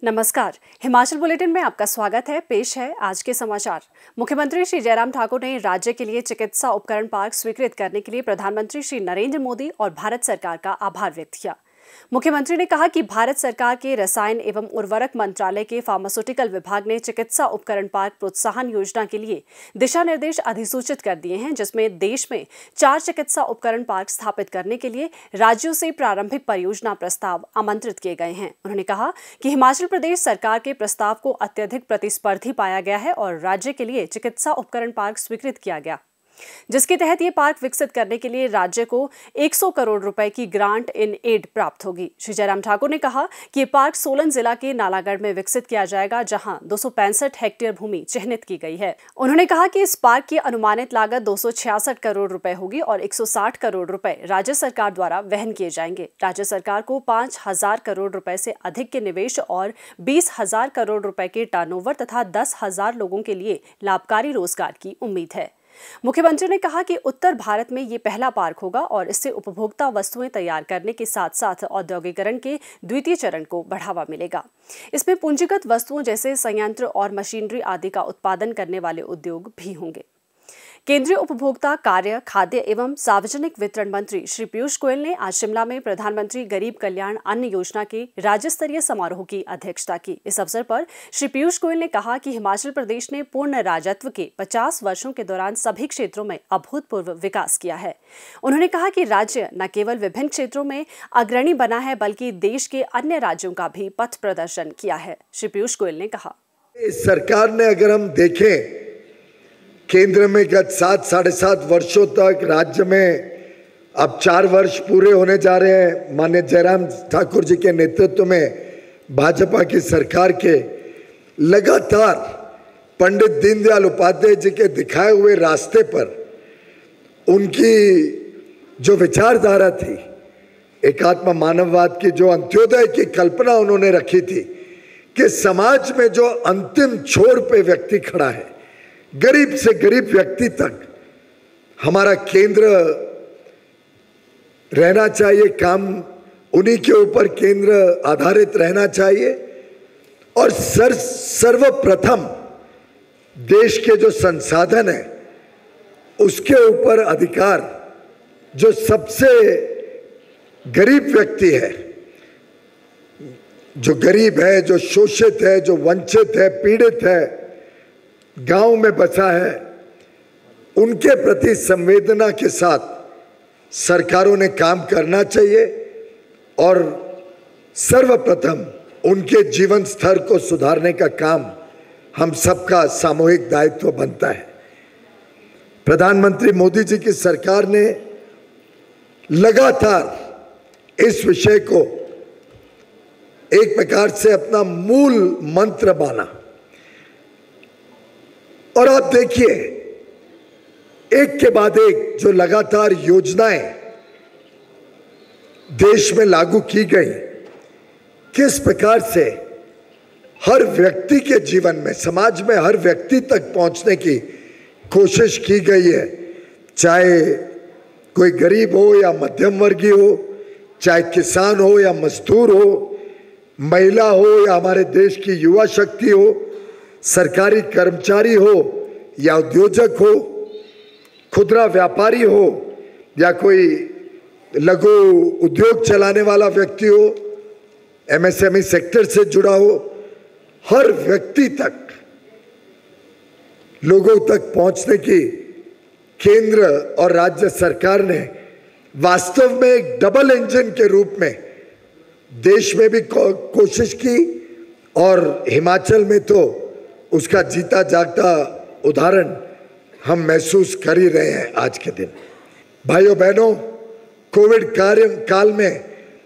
नमस्कार, हिमाचल बुलेटिन में आपका स्वागत है। पेश है आज के समाचार। मुख्यमंत्री श्री जयराम ठाकुर ने राज्य के लिए चिकित्सा उपकरण पार्क स्वीकृत करने के लिए प्रधानमंत्री श्री नरेंद्र मोदी और भारत सरकार का आभार व्यक्त किया। मुख्यमंत्री ने कहा कि भारत सरकार के रसायन एवं उर्वरक मंत्रालय के फार्मास्यूटिकल विभाग ने चिकित्सा उपकरण पार्क प्रोत्साहन योजना के लिए दिशा निर्देश अधिसूचित कर दिए हैं, जिसमें देश में 4 चिकित्सा उपकरण पार्क स्थापित करने के लिए राज्यों से प्रारंभिक परियोजना प्रस्ताव आमंत्रित किए गए हैं। उन्होंने कहा कि हिमाचल प्रदेश सरकार के प्रस्ताव को अत्यधिक प्रतिस्पर्धी पाया गया है और राज्य के लिए चिकित्सा उपकरण पार्क स्वीकृत किया गया, जिसके तहत ये पार्क विकसित करने के लिए राज्य को 100 करोड़ रुपए की ग्रांट इन एड प्राप्त होगी। श्री जयराम ठाकुर ने कहा कि ये पार्क सोलन जिला के नालागढ़ में विकसित किया जाएगा, जहां 265 हेक्टेयर भूमि चिह्नित की गई है। उन्होंने कहा कि इस पार्क की अनुमानित लागत 266 करोड़ रुपए होगी और 160 करोड़ रुपए राज्य सरकार द्वारा वहन किए जाएंगे। राज्य सरकार को 5,000 करोड़ रुपए से अधिक के निवेश और 20,000 करोड़ रुपए के टर्नओवर तथा 10,000 लोगों के लिए लाभकारी रोजगार की उम्मीद है। मुख्यमंत्री ने कहा कि उत्तर भारत में ये पहला पार्क होगा और इससे उपभोक्ता वस्तुएं तैयार करने के साथ साथ औद्योगिकरण के द्वितीय चरण को बढ़ावा मिलेगा। इसमें पूंजीगत वस्तुओं जैसे संयंत्र और मशीनरी आदि का उत्पादन करने वाले उद्योग भी होंगे। केंद्रीय उपभोक्ता कार्य, खाद्य एवं सार्वजनिक वितरण मंत्री श्री पीयूष गोयल ने आज शिमला में प्रधानमंत्री गरीब कल्याण अन्न योजना के राज्य स्तरीय समारोह की अध्यक्षता की। इस अवसर पर श्री पीयूष गोयल ने कहा कि हिमाचल प्रदेश ने पूर्ण राजत्व के 50 वर्षों के दौरान सभी क्षेत्रों में अभूतपूर्व विकास किया है। उन्होंने कहा कि राज्य न केवल विभिन्न क्षेत्रों में अग्रणी बना है, बल्कि देश के अन्य राज्यों का भी पथ प्रदर्शन किया है। श्री पीयूष गोयल ने कहा, सरकार ने अगर हम देखें केंद्र में गत 7-7.5 वर्षों तक, राज्य में अब 4 वर्ष पूरे होने जा रहे हैं माननीय जयराम ठाकुर जी के नेतृत्व में भाजपा की सरकार के, लगातार पंडित दीनदयाल उपाध्याय जी के दिखाए हुए रास्ते पर उनकी जो विचारधारा थी, एकात्म मानववाद की, जो अंत्योदय की कल्पना उन्होंने रखी थी कि समाज में जो अंतिम छोर पे व्यक्ति खड़ा है, गरीब से गरीब व्यक्ति तक हमारा केंद्र रहना चाहिए, काम उन्हीं के ऊपर केंद्र आधारित रहना चाहिए और सर्वप्रथम देश के जो संसाधन है उसके ऊपर अधिकार जो सबसे गरीब व्यक्ति है, जो गरीब है, जो शोषित है, जो वंचित है, पीड़ित है, गांव में बसा है, उनके प्रति संवेदना के साथ सरकारों ने काम करना चाहिए और सर्वप्रथम उनके जीवन स्तर को सुधारने का काम हम सबका सामूहिक दायित्व बनता है। प्रधानमंत्री मोदी जी की सरकार ने लगातार इस विषय को एक प्रकार से अपना मूल मंत्र माना और आप देखिए एक के बाद एक जो लगातार योजनाएं देश में लागू की गई, किस प्रकार से हर व्यक्ति के जीवन में, समाज में हर व्यक्ति तक पहुंचने की कोशिश की गई है, चाहे कोई गरीब हो या मध्यम वर्गीय हो, चाहे किसान हो या मजदूर हो, महिला हो या हमारे देश की युवा शक्ति हो, सरकारी कर्मचारी हो या उद्योजक हो, खुदरा व्यापारी हो या कोई लघु उद्योग चलाने वाला व्यक्ति हो, एमएसएमई सेक्टर से जुड़ा हो, हर व्यक्ति तक, लोगों तक पहुंचने की केंद्र और राज्य सरकार ने वास्तव में एक डबल इंजन के रूप में देश में भी कोशिश की और हिमाचल में तो उसका जीता जागता उदाहरण हम महसूस कर ही रहे हैं आज के दिन। भाइयों बहनों, कोविड काल में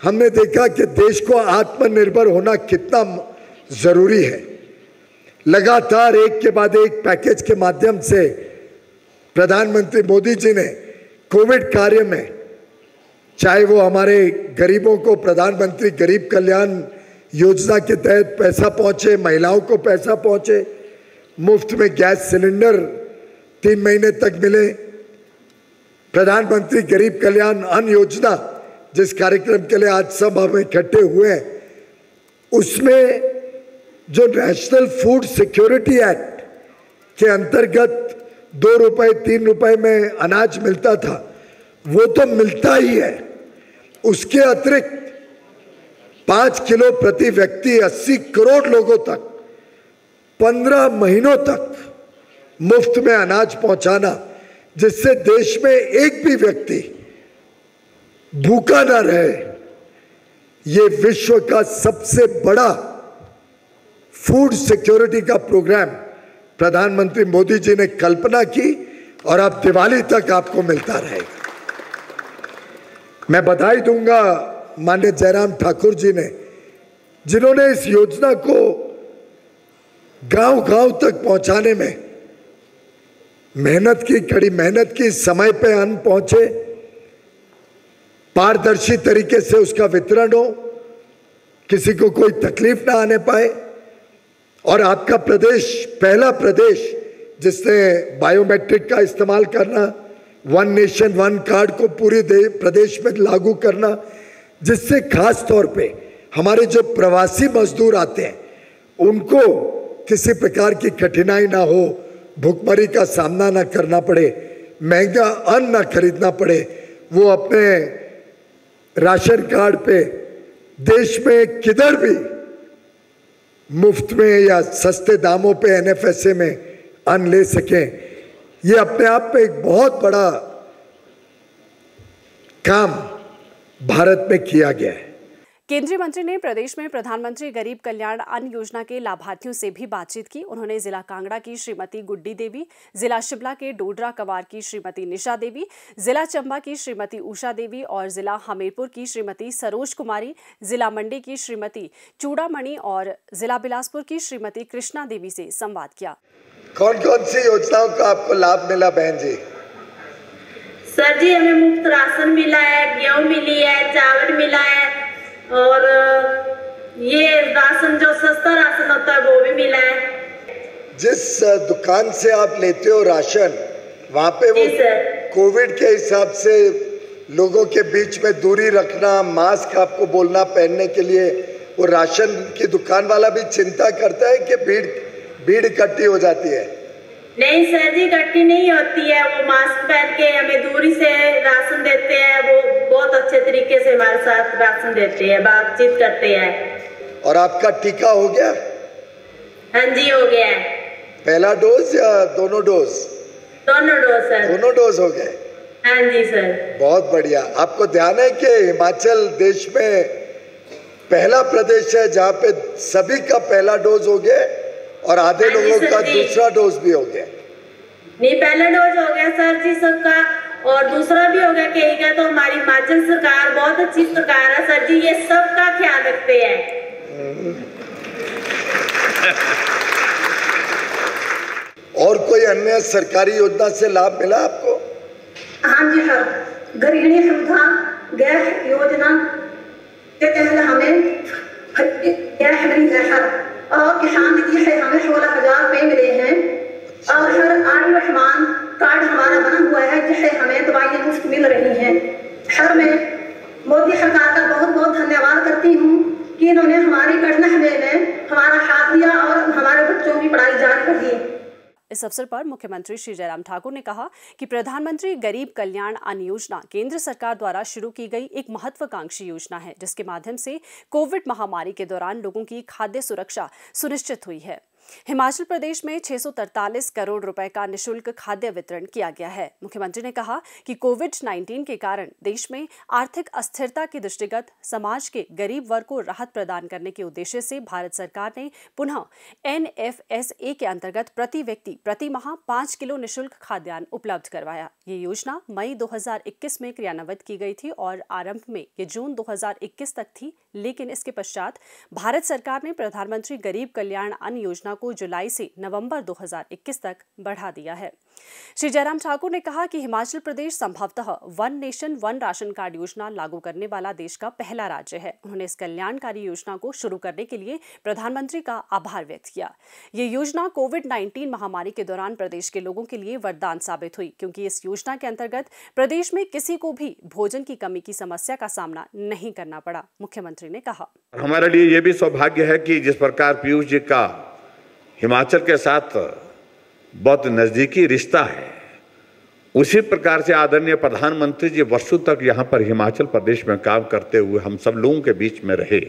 हमने देखा कि देश को आत्मनिर्भर होना कितना जरूरी है। लगातार एक के बाद एक पैकेज के माध्यम से प्रधानमंत्री मोदी जी ने कोविड कार्य में, चाहे वो हमारे गरीबों को प्रधानमंत्री गरीब कल्याण योजना के तहत पैसा पहुंचे, महिलाओं को पैसा पहुंचे, मुफ्त में गैस सिलेंडर 3 महीने तक मिले, प्रधानमंत्री गरीब कल्याण अन्न योजना जिस कार्यक्रम के लिए आज सब हम इकट्ठे हुए हैं, उसमें जो नेशनल फूड सिक्योरिटी एक्ट के अंतर्गत 2 रुपए 3 रुपए में अनाज मिलता था, वो तो मिलता ही है। उसके अतिरिक्त 5 किलो प्रति व्यक्ति 80 करोड़ लोगों तक 15 महीनों तक मुफ्त में अनाज पहुंचाना, जिससे देश में एक भी व्यक्ति भूखा ना रहे। ये विश्व का सबसे बड़ा फूड सिक्योरिटी का प्रोग्राम प्रधानमंत्री मोदी जी ने कल्पना की और अब दिवाली तक आपको मिलता रहेगा। मैं बधाई दूंगा माननीय जयराम ठाकुर जी ने, जिन्होंने इस योजना को गांव-गांव तक पहुंचाने में मेहनत की, कड़ी मेहनत की। समय पे अन्न पहुंचे, पारदर्शी तरीके से उसका वितरण हो, किसी को कोई तकलीफ ना आने पाए। और आपका प्रदेश पहला प्रदेश जिसने बायोमेट्रिक का इस्तेमाल करना, वन नेशन वन कार्ड को पूरे प्रदेश में लागू करना, जिससे खास तौर पे हमारे जो प्रवासी मजदूर आते हैं उनको किसी प्रकार की कठिनाई ना हो, भुखमरी का सामना ना करना पड़े, महंगा अन्न ना खरीदना पड़े, वो अपने राशन कार्ड पे देश में किधर भी मुफ्त में या सस्ते दामों पे एनएफएसए में अन्न ले सकें। ये अपने आप में एक बहुत बड़ा काम भारत में किया गया है। केंद्रीय मंत्री ने प्रदेश में प्रधानमंत्री गरीब कल्याण अन्न योजना के लाभार्थियों से भी बातचीत की। उन्होंने जिला कांगड़ा की श्रीमती गुड्डी देवी, जिला शिमला के डोडरा कवार की श्रीमती निशा देवी, जिला चंबा की श्रीमती उषा देवी और जिला हमीरपुर की श्रीमती सरोज कुमारी, जिला मंडी की श्रीमती चूड़ामणि और जिला बिलासपुर की श्रीमती कृष्णा देवी से संवाद किया। कौन कौन सी योजनाओं का आपको लाभ मिला बहन जी? सर जी, हमें मुफ्त राशन मिला है, गेहूं मिली है, चावल मिला है और ये राशन जो सस्ता राशन होता है वो भी मिला है। जिस दुकान से आप लेते हो राशन, वहाँ पे वो कोविड के हिसाब से लोगों के बीच में दूरी रखना, मास्क आपको बोलना पहनने के लिए, वो राशन की दुकान वाला भी चिंता करता है कि भीड़ इकट्ठी हो जाती है? नहीं सर जी, इकट्ठी नहीं होती है। वो मास्क पहन के हमें दूरी से राशन देते हैं, वो बहुत अच्छे तरीके से हमारे साथ राशन देते हैं, बातचीत करते हैं। और आपका टीका हो गया? हाँ जी, हो गया है। पहला डोज या दोनों डोज? दोनों डोज सर। दोनों डोज हो गए? हाँ जी सर। बहुत बढ़िया। आपको ध्यान है कि हिमाचल देश में पहला प्रदेश है जहाँ पे सभी का पहला डोज हो गया और आधे लोगों का दूसरा डोज भी हो गया? नहीं, पहला डोज हो गया सर जी सबका और दूसरा भी हो गया कहीं का। तो हमारी हिमाचल सरकार बहुत अच्छी सरकार है सर जी, ये सबका ख्याल रखते हैं। और कोई अन्य सरकारी योजना से लाभ मिला आपको? हाँ जी सर, गृहिणी सुविधा गैस योजना के तहत हमें गैस मिली है सर, और किसान निधि से हमें 16,000 रुपए मिले हैं और सर आयुष्मान कार्ड हमारा बना हुआ है जिससे हमें दवाइयाँ मुफ्त मिल रही हैं। सर मैं मोदी सरकार का बहुत बहुत धन्यवाद करती हूँ कि इन्होंने हमारी कठिन समय में हमारा साथ दिया और हमारे बच्चों की पढ़ाई जारी रखी। इस अवसर पर मुख्यमंत्री श्री जयराम ठाकुर ने कहा कि प्रधानमंत्री गरीब कल्याण अन्न योजना केंद्र सरकार द्वारा शुरू की गई एक महत्वाकांक्षी योजना है, जिसके माध्यम से कोविड महामारी के दौरान लोगों की खाद्य सुरक्षा सुनिश्चित हुई है। हिमाचल प्रदेश में 643 करोड़ रुपए का निशुल्क खाद्य वितरण किया गया है। मुख्यमंत्री ने कहा कि कोविड-19 के कारण देश में आर्थिक अस्थिरता के दृष्टिगत समाज के गरीब वर्ग को राहत प्रदान करने के उद्देश्य से भारत सरकार ने पुनः NFSA के अंतर्गत प्रति व्यक्ति प्रति माह 5 किलो निशुल्क खाद्यान्न उपलब्ध करवाया। ये योजना मई 2021 में क्रियान्वित की गई थी और आरंभ में ये जून 2021 तक थी, लेकिन इसके पश्चात भारत सरकार ने प्रधानमंत्री गरीब कल्याण अन्न योजना को जुलाई से नवंबर 2021 तक बढ़ा दिया है। श्री जयराम ठाकुर ने कहा कि हिमाचल प्रदेश संभवतः one nation one ration card योजना लागू करने वाला देश का पहला राज्य है। उन्होंने इस कल्याणकारी योजना को शुरू करने के लिए प्रधानमंत्री का आभार व्यक्त किया। ये योजना कोविड-19 महामारी के दौरान प्रदेश के लोगों के लिए वरदान साबित हुई, क्योंकि इस योजना के अंतर्गत प्रदेश में किसी को भी भोजन की कमी की समस्या का सामना नहीं करना पड़ा। मुख्यमंत्री ने कहा, हमारे लिए ये भी सौभाग्य है कि जिस प्रकार पीयूष जी का हिमाचल के साथ बहुत नजदीकी रिश्ता है, उसी प्रकार से आदरणीय प्रधानमंत्री जी वर्षों तक यहाँ पर हिमाचल प्रदेश में काम करते हुए हम सब लोगों के बीच में रहे।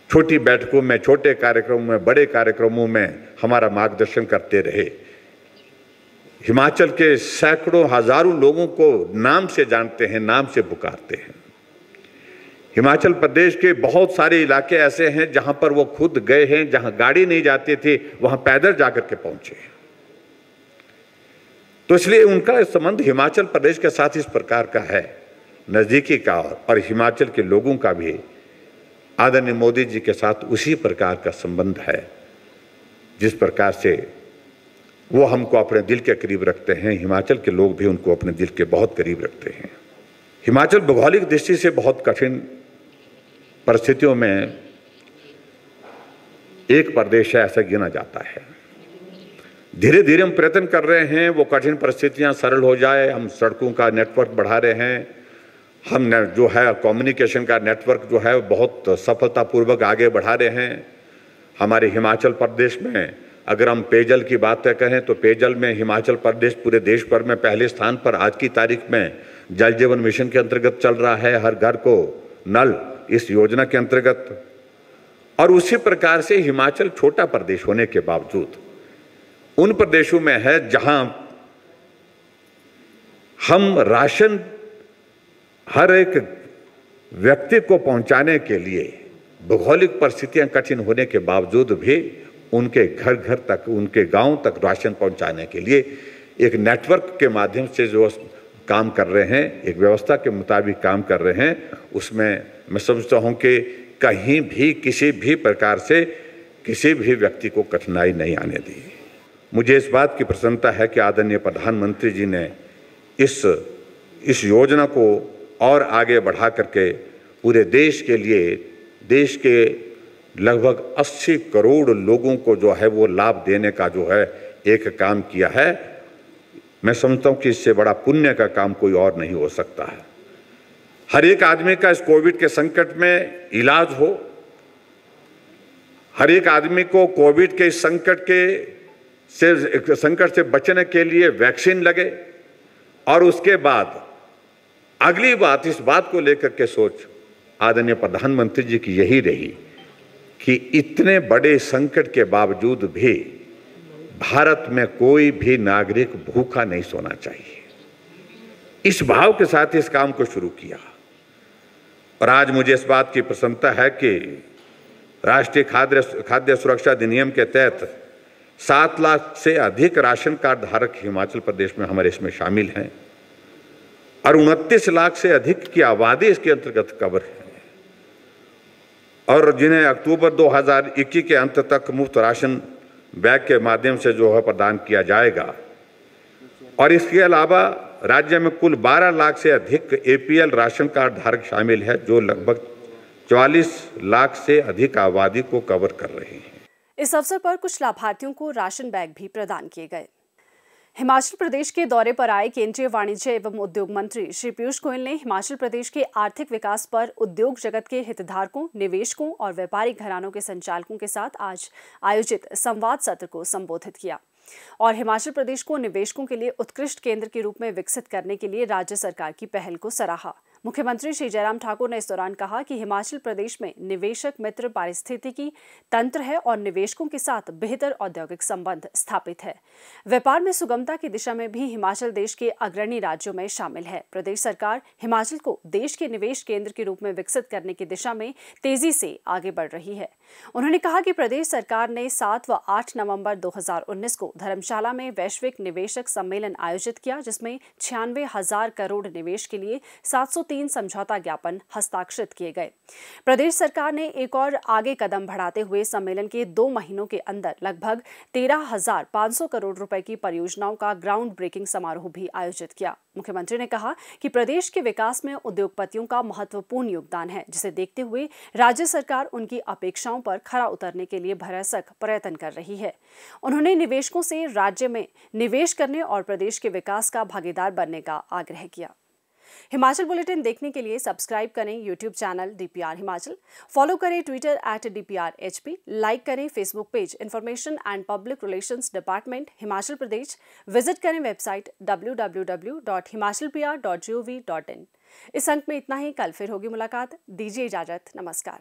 छोटी बैठकों में, छोटे कार्यक्रमों में, बड़े कार्यक्रमों में हमारा मार्गदर्शन करते रहे। हिमाचल के सैकड़ों हजारों लोगों को नाम से जानते हैं, नाम से पुकारते हैं। हिमाचल प्रदेश के बहुत सारे इलाके ऐसे हैं जहां पर वो खुद गए हैं, जहां गाड़ी नहीं जाती थी वहां पैदल जाकर के पहुंचे। तो इसलिए उनका संबंध हिमाचल प्रदेश के साथ इस प्रकार का है, नजदीकी का, और हिमाचल के लोगों का भी आदरणीय मोदी जी के साथ उसी प्रकार का संबंध है जिस प्रकार से वो हमको अपने दिल के करीब रखते हैं। हिमाचल के लोग भी उनको अपने दिल के बहुत करीब रखते हैं। हिमाचल भौगोलिक दृष्टि से बहुत कठिन परिस्थितियों में एक प्रदेश है, ऐसा गिना जाता है। धीरे धीरे हम प्रयत्न कर रहे हैं वो कठिन परिस्थितियां सरल हो जाए। हम सड़कों का नेटवर्क बढ़ा रहे हैं, हम जो है कम्युनिकेशन का नेटवर्क जो है बहुत सफलतापूर्वक आगे बढ़ा रहे हैं। हमारे हिमाचल प्रदेश में अगर हम पेयजल की बात करें तो पेयजल में हिमाचल प्रदेश पूरे देश भर में पहले स्थान पर आज की तारीख में जल जीवन मिशन के अंतर्गत चल रहा है, हर घर को नल इस योजना के अंतर्गत। और उसी प्रकार से हिमाचल छोटा प्रदेश होने के बावजूद उन प्रदेशों में है जहां हम राशन हर एक व्यक्ति को पहुंचाने के लिए भौगोलिक परिस्थितियां कठिन होने के बावजूद भी उनके घर घर तक, उनके गांव तक राशन पहुंचाने के लिए एक नेटवर्क के माध्यम से जो काम कर रहे हैं, एक व्यवस्था के मुताबिक काम कर रहे हैं, उसमें मैं समझता हूं कि कहीं भी किसी भी प्रकार से किसी भी व्यक्ति को कठिनाई नहीं आने दी। मुझे इस बात की प्रसन्नता है कि आदरणीय प्रधानमंत्री जी ने इस योजना को और आगे बढ़ा करके पूरे देश के लिए, देश के लगभग 80 करोड़ लोगों को जो है वो लाभ देने का जो है एक काम किया है। मैं समझता हूं कि इससे बड़ा पुण्य का काम कोई और नहीं हो सकता है। हर एक आदमी का इस कोविड के संकट में इलाज हो, हर एक आदमी को कोविड के संकट से बचने के लिए वैक्सीन लगे, और उसके बाद अगली बात इस बात को लेकर के सोच आदरणीय प्रधानमंत्री जी की यही रही कि इतने बड़े संकट के बावजूद भी भारत में कोई भी नागरिक भूखा नहीं सोना चाहिए। इस भाव के साथ इस काम को शुरू किया। और आज मुझे इस बात की प्रसन्नता है कि राष्ट्रीय खाद्य सुरक्षा अधिनियम के तहत 7 लाख से अधिक राशन कार्ड धारक हिमाचल प्रदेश में हमारे इसमें शामिल हैं, और 29 लाख से अधिक की आबादी इसके अंतर्गत कवर है, और जिन्हें अक्टूबर 2021 के अंत तक मुफ्त राशन बैग के माध्यम से जो है प्रदान किया जाएगा। और इसके अलावा राज्य में कुल 12 लाख से अधिक APL राशन कार्ड धारक शामिल है, जो लगभग 44 लाख से अधिक आबादी को कवर कर रहे हैं। इस अवसर पर कुछ लाभार्थियों को राशन बैग भी प्रदान किए गए। हिमाचल प्रदेश के दौरे पर आए केंद्रीय वाणिज्य एवं उद्योग मंत्री श्री पीयूष गोयल ने हिमाचल प्रदेश के आर्थिक विकास पर उद्योग जगत के हितधारकों, निवेशकों और व्यापारिक घरानों के संचालकों के साथ आज आयोजित संवाद सत्र को संबोधित किया और हिमाचल प्रदेश को निवेशकों के लिए उत्कृष्ट केंद्र के रूप में विकसित करने के लिए राज्य सरकार की पहल को सराहा। मुख्यमंत्री श्री जयराम ठाकुर ने इस दौरान कहा कि हिमाचल प्रदेश में निवेशक मित्र पारिस्थितिकी तंत्र है और निवेशकों के साथ बेहतर औद्योगिक संबंध स्थापित है। व्यापार में सुगमता की दिशा में भी हिमाचल देश के अग्रणी राज्यों में शामिल है। प्रदेश सरकार हिमाचल को देश के निवेश केंद्र के रूप में विकसित करने की दिशा में तेजी से आगे बढ़ रही है। उन्होंने कहा कि प्रदेश सरकार ने 7 व 8 नवंबर 2019 को धर्मशाला में वैश्विक निवेशक सम्मेलन आयोजित किया, जिसमें 96,000 करोड़ निवेश के लिए 3 समझौता ज्ञापन हस्ताक्षरित किए गए। प्रदेश सरकार ने एक और आगे कदम बढ़ाते हुए सम्मेलन के 2 महीनों के अंदर लगभग 13,500 करोड़ रुपए की परियोजनाओं का ग्राउंड ब्रेकिंग समारोह भी आयोजित किया। मुख्यमंत्री ने कहा कि प्रदेश के विकास में उद्योगपतियों का महत्वपूर्ण योगदान है, जिसे देखते हुए राज्य सरकार उनकी अपेक्षाओं पर खरा उतरने के लिए भरसक प्रयत्न कर रही है। उन्होंने निवेशकों से राज्य में निवेश करने और प्रदेश के विकास का भागीदार बनने का आग्रह किया। हिमाचल बुलेटिन देखने के लिए सब्सक्राइब करें YouTube channel DPR Himachal, follow करें ट्विटर @DPRHP, लाइक करें Facebook page information and public relations department Himachal Pradesh, visit करें वेबसाइट www.himachalpr.gov.in। इस अंक में इतना ही। कल फिर होगी मुलाकात। दीजिए इजाजत। नमस्कार।